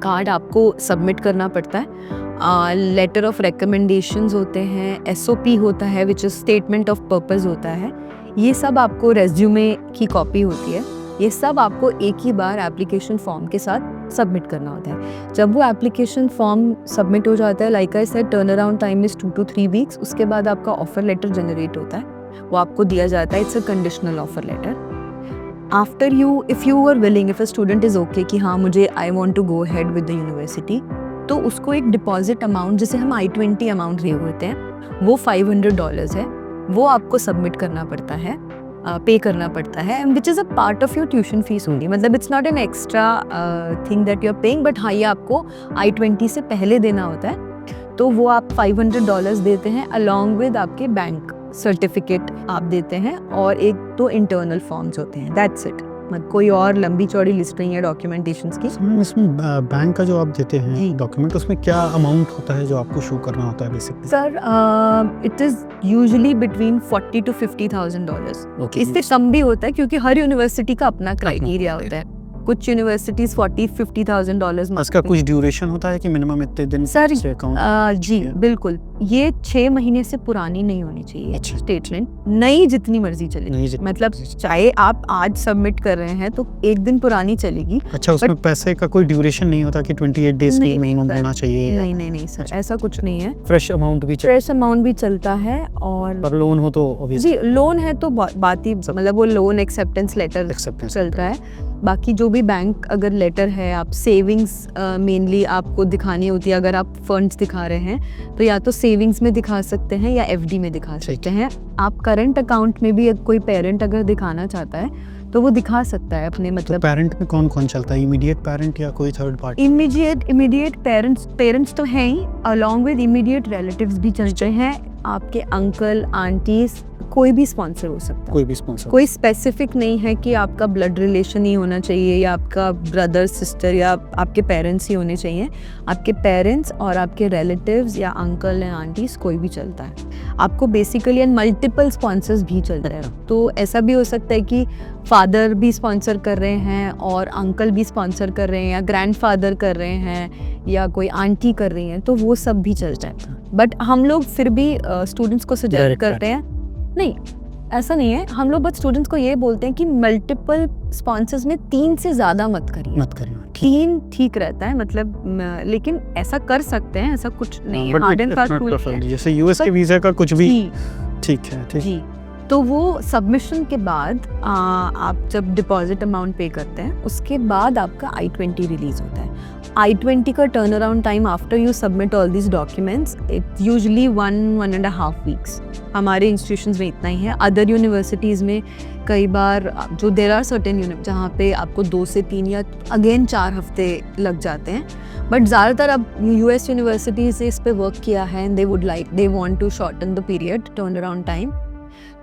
कार्ड आपको सबमिट करना पड़ता है। लेटर ऑफ रिकमेंडेशंस होते हैं, SOP होता है which is statement of purpose होता है, ये सब आपको, रेज्यूमे की कॉपी होती है, ये सब आपको एक ही बार एप्लीकेशन फॉर्म के साथ सबमिट करना होता है। जब वो एप्लीकेशन फॉर्म सबमिट हो जाता है, like I said, turn around time is 2 to 3 weeks. उसके बाद आपका ऑफर लेटर जनरेट होता है, वो आपको दिया जाता है। It's a conditional offer letter. After you, if you are willing, if a student is okay कि हाँ मुझे I want to go ahead with the university, तो उसको एक डिपॉजिट अमाउंट, जिसे हम I-20 अमाउंट दिए होते हैं, वो $500 है, वो आपको सबमिट करना पड़ता है, पे करना पड़ता है, which is a part of your tuition fees होंगी। मतलब it's not an extra thing that you are paying, but हाँ, ये आपको I-20 से पहले देना होता है। तो वो आप $500 देते हैं, अलॉन्ग विद आपके बैंक सर्टिफिकेट आप देते हैं, और 1-2 इंटरनल फॉर्म्स होते हैं, दैट्स इट। मतलब कोई और लंबी चौड़ी लिस्ट नहीं है डॉक्यूमेंटेशंस की। इसमें बैंक का जो आप देते जी। हैं डॉक्यूमेंट, उसमें क्या अमाउंट होता है जो आपको शो करना होता है basically? Sir, it is usually between $40,000 to $50,000। Okay, इससे कम भी होता है क्योंकि हर यूनिवर्सिटी का अपना क्राइटेरिया होता है। कुछ यूनिवर्सिटीज़ $40,000-50,000 इसका कुछ ड्यूरेशन होता है कि मिनिमम इतने दिन सर, से अकाउंट? जी बिल्कुल, ये 6 महीने से पुरानी नहीं होनी चाहिए अच्छा। स्टेटमेंट, नई जितनी मर्जी चलेगी। नहीं, जितनी मतलब मर्जी चलेगी। चाहे आप आज सबमिट कर रहे हैं तो 1 दिन पुरानी चलेगी। अच्छा, उसमें पैसे का कोई ड्यूरेशन नहीं होता कि 28 डेज नहीं, की मिनिमम सर। होना चाहिए? नहीं सर, ऐसा कुछ नहीं है। फ्रेश अमाउंट भी चाहिए? फ्रेश अमाउंट भी चलता है, और पर लोन हो तो ऑब्वियसली जी लोन है तो बात ही, मतलब वो लोन एक्सेप्टेंस लेटर एक्सेप्टेंस चलता है। बाकी जो भी बैंक अगर लेटर है, आप सेविंग्स मेनली आपको दिखानी होती है। अगर आप फंड्स दिखा रहे हैं तो या तो सेविंग्स में दिखा सकते हैं या FD में दिखा सकते हैं। आप करंट अकाउंट में भी कोई पेरेंट अगर दिखाना चाहता है तो वो दिखा सकता है अपने, तो मतलब पेरेंट में कौन कौन चलता है? इमीडिएट पेरेंट या कोई थर्ड पार्टी? इमीडिएट पेरेंट्स तो हैं ही, अलॉन्ग विद इमीडिएट रिलेटिव्स भी चलते हैं। आपके अंकल, आंटीज, कोई भी स्पॉन्सर हो सकता है। कोई भी स्पॉन्सर? कोई स्पेसिफिक नहीं है कि आपका ब्लड रिलेशन ही होना चाहिए या आपका ब्रदर सिस्टर या आपके पेरेंट्स ही होने चाहिए। आपके पेरेंट्स और आपके रिलेटिव्स या अंकल या आंटीज कोई भी चलता है आपको बेसिकली, एंड मल्टीपल स्पॉन्सर्स भी चल रहे हैं। तो ऐसा भी हो सकता है कि फादर भी स्पॉन्सर कर रहे हैं और अंकल भी स्पॉन्सर कर रहे हैं या ग्रैंडफादर कर रहे हैं या कोई आंटी कर रही हैं, तो वो सब भी चल जाता है। बट हम लोग फिर भी स्टूडेंट्स को सजेस्ट Direct करते हैं, नहीं ऐसा नहीं है, हम लोग बस स्टूडेंट्स को ये बोलते हैं कि मल्टीपल स्पॉन्सर्स में 3 से ज़्यादा मत करिए। 3 ठीक रहता है, मतलब लेकिन ऐसा कर सकते हैं, ऐसा कुछ नहीं है, हार्ड एंड फास्ट रूल है। जैसे यूएस के वीजा का कुछ भी जी, ठीक है, ठीक। जी। तो वो सबमिशन के बाद आप जब डिपॉजिट अमाउंट पे करते हैं उसके बाद आपका I-20 रिलीज होता है। I-20 का turn around time after you submit all this documents, it usually 1.5 weeks. हमारे इंस्टीट्यूशंस में इतना ही है। अदर यूनिवर्सिटीज़ में कई बार जो देयर आर सर्टेन जहाँ पे आपको 2 से 3 या अगेन 4 हफ्ते लग जाते हैं, बट ज़्यादातर अब US यूनिवर्सिटीज़ ने इस पे वर्क किया है and they want to shorten the period turn around time.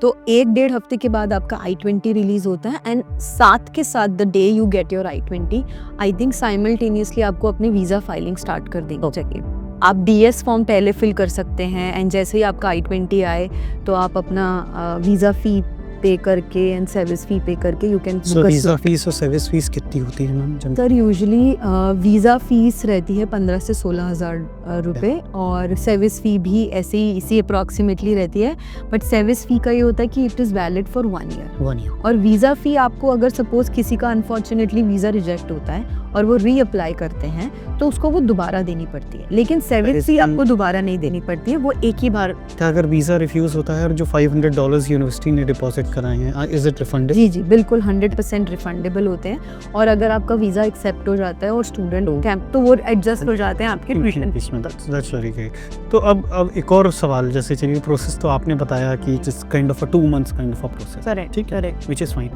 तो 1-1.5 हफ्ते के बाद आपका I-20 रिलीज होता है, एंड साथ के साथ the day you get your I-20, I think simultaneously आपको अपनी वीज़ा फाइलिंग स्टार्ट कर देनी चाहिए। आप DS फॉर्म पहले फिल कर सकते हैं एंड जैसे ही आपका I-20 आए तो आप अपना वीज़ा फ़ी पे करके एंड सर्विस फ़ी पे करके you can so visa fees और सर्विस फीस कितनी होती है ma'am? Sir usually visa fees रहती है 15 से 16,000 रुपये और सर्विस फ़ी भी ऐसे ही इसी अप्रॉक्सीमेटली रहती है, बट सर्विस फ़ी का ये होता है कि it is valid for 1 year. और वीज़ा फ़ी आपको अगर सपोज़ किसी का अनफॉर्चुनेटली वीज़ा रिजेक्ट होता है और वो रीअप्लाई करते हैं तो उसको वो दोबारा देनी पड़ती है, लेकिन सर्विस फ़ी आपको दोबारा नहीं देनी पड़ती है, वो एक ही बार। अगर वीज़ा रिफ्यूज़ होता है और जो $500 यूनिवर्सिटी ने डिपॉजिट कराए हैं, इज़ इट रिफंडेड? जी जी बिल्कुल 100% रिफंडेबल होते हैं। और अगर आपका वीज़ा एक्सेप्ट हो जाता है और स्टूडेंट कैंप तो वो एडजस्ट हो जाते हैं आपके ट्यूशन फीस में। That's very great. तो अब एक और सवाल, जैसे चलिए प्रोसेस तो आपने बताया कि it's kind of a 2 months kind of a process, correct ठीक है, correct. Which is fine.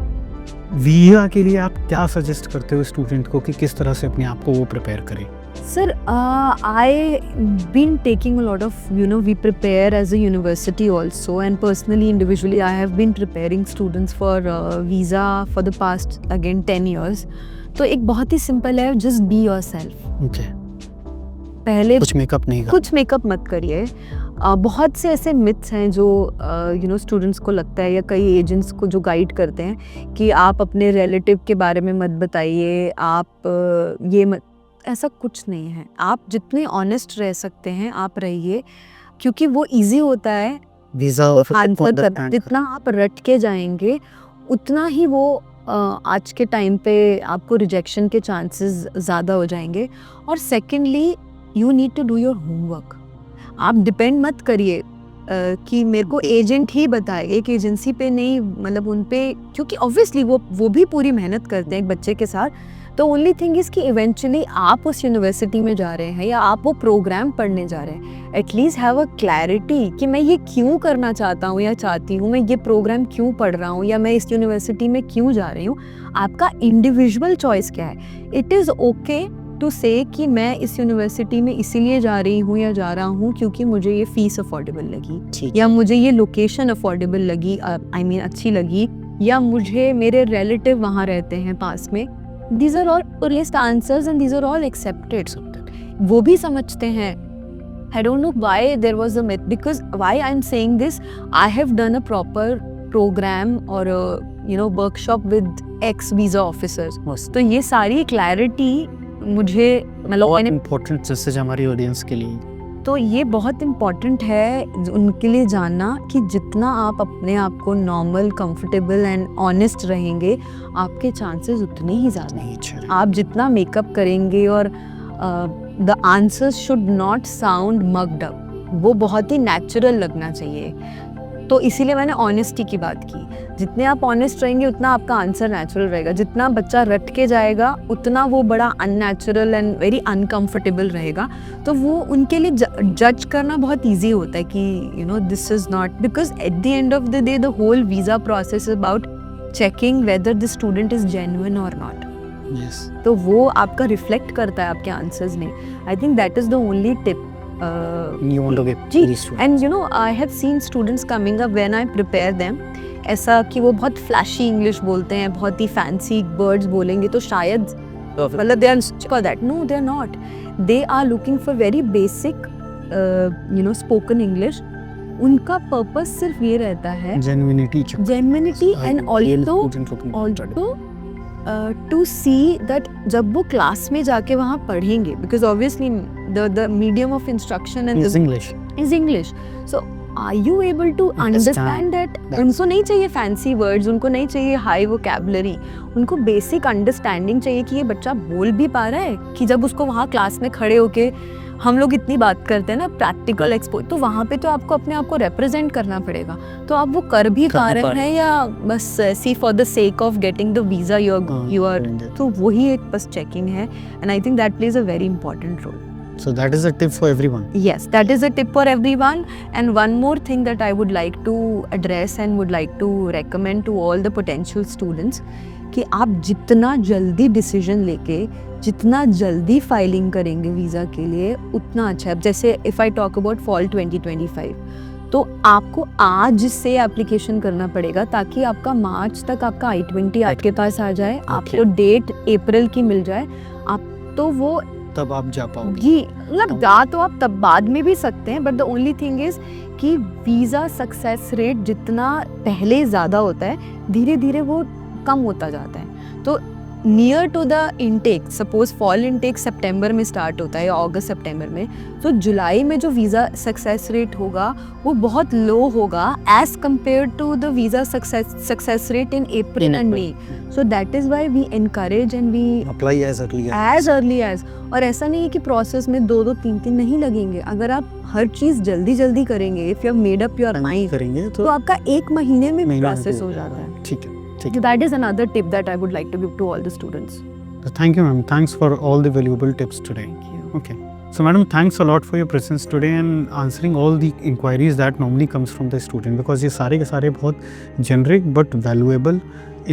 Visa के लिए आप क्या सजेस्ट करते हो स्टूडेंट को कि किस तरह से अपने आप को वो प्रिपेयर करें? Sir, I been taking a lot of, we prepare as a university also, and personally, individually, I have been preparing students for visa for the past, again, 10 years. तो एक बहुत ही सिंपल है, just be yourself. ओके, पहले कुछ makeup नहीं करना। कुछ makeup मत करिए। बहुत से ऐसे मिथ्स हैं जो स्टूडेंट्स को लगता है या कई एजेंट्स को जो गाइड करते हैं कि आप अपने रिलेटिव के बारे में मत बताइए, आप ये मत, ऐसा कुछ नहीं है। आप जितने ऑनेस्ट रह सकते हैं आप रहिए, क्योंकि वो इजी होता है वीज़ा आंसर करना। जितना आप रट के जाएंगे उतना ही वो आज के टाइम पे आपको रिजेक्शन के चांसेस ज़्यादा हो जाएंगे। और secondly, you need to do your homework. आप डिपेंड मत करिए कि मेरे को एजेंट ही बताएगा, एक एजेंसी पे नहीं, मतलब उन पे, क्योंकि ऑब्वियसली वो भी पूरी मेहनत करते हैं एक बच्चे के साथ। तो ओनली थिंग इज़ कि इवेंचुअली आप उस यूनिवर्सिटी में जा रहे हैं या आप वो प्रोग्राम पढ़ने जा रहे हैं, एटलीस्ट हैव अ क्लैरिटी कि मैं ये क्यों करना चाहता हूँ या चाहती हूँ, मैं ये प्रोग्राम क्यों पढ़ रहा हूँ या मैं इस यूनिवर्सिटी में क्यों जा रही हूँ। आपका इंडिविजुअल चॉइस क्या है। इट इज़ ओके टू से कि मैं इस यूनिवर्सिटी में इसीलिए जा रही हूँ या जा रहा हूँ क्योंकि मुझे ये फीस अफोर्डेबल लगी या मुझे ये लोकेशन अफोर्डेबल लगी, आई मीन अच्छी लगी, या मुझे मेरे रिलेटिव वहाँ रहते हैं पास में। These are all honest answers and these are all accepted. वो भी समझते हैं। I don't know why there was a myth, because why I'm saying this, I have done a proper program or a workshop with ex visa officers. तो ये सारी clarity मुझे मतलब important message हमारी ऑडियंस के लिए। तो ये बहुत इम्पॉर्टेंट है उनके लिए जानना कि जितना आप अपने आप को नॉर्मल, कंफर्टेबल एंड ऑनेस्ट रहेंगे, आपके चांसेस उतने ही ज़्यादा हैं। आप जितना मेकअप करेंगे और the answers should not sound mugged up, वो बहुत ही नेचुरल लगना चाहिए। तो इसीलिए मैंने ऑनेस्टी की बात की। जितने आप ऑनेस्ट रहेंगे उतना आपका आंसर नेचुरल रहेगा। जितना बच्चा रट के जाएगा उतना वो बड़ा अननेचुरल एंड वेरी अनकंफर्टेबल रहेगा। तो वो उनके लिए जज करना बहुत इजी होता है कि this is not, because at the end of the day the whole visa process is about checking whether the student is genuine और नॉट। तो वो आपका रिफ्लेक्ट करता है आपके आंसर्स में। I think that is the only tip you want to give जी। these students? And I have seen students coming up when I prepare them, ऐसा कि वो बहुत फ्लैशी इंग्लिश बोलते हैं, बहुत ही फैंसी वर्ड्स बोलेंगे, तो शायद मतलब they are for that. No, they are not. They are looking for very basic spoken English. उनका पर्पस सिर्फ ये रहता है genuinity and also to see that जब वो क्लास में जाके वहाँ पढ़ेंगे, because obviously the medium of instruction is English. is English. So are you able to understand that? उनको नहीं चाहिए फैंसी वर्ड्स, उनको नहीं चाहिए हाई वोकैबुलरी, उनको बेसिक अंडरस्टैंडिंग चाहिए कि ये बच्चा बोल भी पा रहा है, कि जब उसको वहाँ क्लास में खड़े होके हम लोग इतनी बात करते हैं ना प्रैक्टिकल एक्सपोज, तो वहाँ पे तो आपको अपने आप को रिप्रेजेंट करना पड़ेगा। तो आप वो कर भी पा रहे हैं या बस see for the sake of getting the visa you are, तो वही एक बस चेकिंग है। And I think that plays a very important role. So that is a tip for everyone. Yes, that is a tip for everyone. And one more thing that I would like to address and would like to recommend to all the potential students, कि आप जितना जल्दी decision लेके जितना जल्दी filing करेंगे visa के लिए उतना अच्छा है. जैसे if I talk about fall 2025, तो आपको आज से एप्लीकेशन करना पड़ेगा ताकि आपका मार्च तक आपका I-20 आपके पास आ जाए, आपको डेट अप्रैल की मिल जाए. आप तो वो तब आप जा पाओगे। ये मतलब जा तो आप तब बाद में भी सकते हैं, but the only thing is कि वीज़ा सक्सेस रेट जितना पहले ज़्यादा होता है, धीरे धीरे वो कम होता जाता है। तो near to the intake, suppose fall intake सितंबर में स्टार्ट होता है या अगस्त सितंबर में, तो जुलाई में जो वीज़ा सक्सेस रेट होगा वो बहुत लो होगा as compare to the visa success rate in April and May. So that is why we encourage and we apply as early as. और ऐसा नहीं है कि प्रोसेस में 2-2 3-3 नहीं लगेंगे। अगर आप हर चीज़ जल्दी जल्दी करेंगे, if you have made up your mind, करेंगे तो आपका 1 महीने में महीना प्रोसेस हो हो जाता है। ठीक है, ठीक So that is another tip that I would like to give to all the students. है। Thank you, ma'am. Thanks for all the valuable tips today. Thank you. Okay. So, madam, thanks a lot for your presence today and answering all the inquiries that normally comes from the student, because ये सारे के सारे बहुत generic but valuable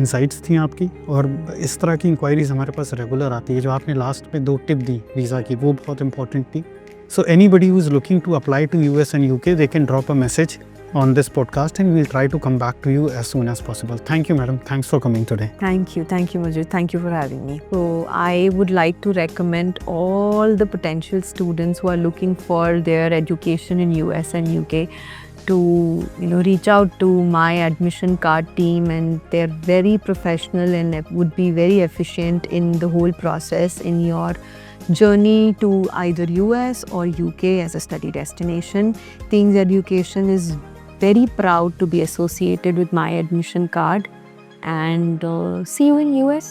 insights थी आपकी, और इस तरह की inquiries हमारे पास regular आती है। जो आपने लास्ट में 2 टिप दी वीज़ा की, वो बहुत important थी। So anybody who is looking to apply to US and UK, they can drop a message on this podcast and we'll try to come back to you as soon as possible. Thank you, madam. Thanks for coming today. Thank you, Majid. Thank you for having me. So I would like to recommend all the potential students who are looking for their education in US and UK to reach out to my admission card team, and they're very professional and would be very efficient in the whole process in your journey to either US or UK as a study destination. King's Education is very proud to be associated with my admission card, and see you in US.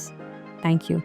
Thank you.